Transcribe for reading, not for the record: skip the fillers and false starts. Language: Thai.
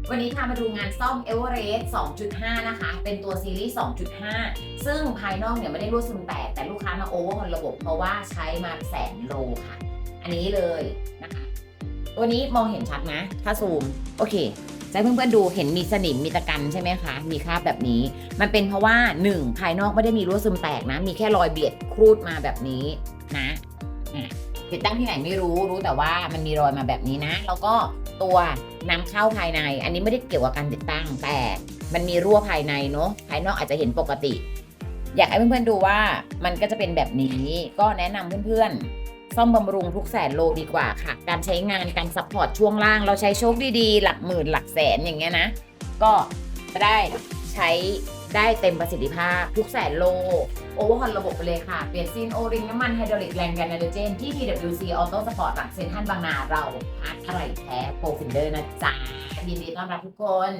วันนี้พามาดูงานซ่อม Everest 2.5 นะคะ เป็นตัวซีรีส์ 2.5 ซึ่งภายนอกเนี่ยไม่ได้รั่วซึมแตกแต่ลูกค้ามาโอเวอร์ฮอลระบบเพราะว่าใช้มาแสนโลค่ะ อันนี้เลยนะคะตัวนี้มองเห็นชัดนะ ถ้าซูม โอเคจะให้เพื่อนๆดูเห็นมีสนิมมีตะกันใช่ไหมคะ มีคราบแบบนี้ มันเป็นเพราะว่า 1 ภายนอกไม่ได้มีรั่วซึมแตกนะ มีแค่รอยเบียดครูดมาแบบนี้นะติดตั้งที่ไหนไม่รู้แต่ว่ามันมีรอยมาแบบนี้นะ แล้วก็ตัวนำเข้าภายในอันนี้ไม่ได้เกี่ยวกับการติดตั้งแต่มันมีรั่วภายในเนาะภายนอกอาจจะเห็นปกติ อยากให้เพื่อนๆดูว่ามันก็จะเป็นแบบนี้ก็แนะนำเพื่อนๆซ่อมบำรุงทุกแสนโลดีกว่าค่ะการใช้งานการซัพพอร์ตช่วงล่างเราใช้โชคดีๆหลักหมื่นหลักแสนอย่างเงี้ยนะก็จะได้ใช้ได้เต็มประสิทธิภาพทุกแสนโลโอเวอร์ฮอลระบบไปเลยค่ะเปลี่ยนซีนโอริงน้ำมันไฮดรอลิกแรงดันไนโตรเจนที่ TWC Auto Sport หลังเซ็นทรัลบางนาเราพาร์ทอะไรแท้โปรฟินเดอร์นะจ๊ะยินดีต้อนรับทุกคน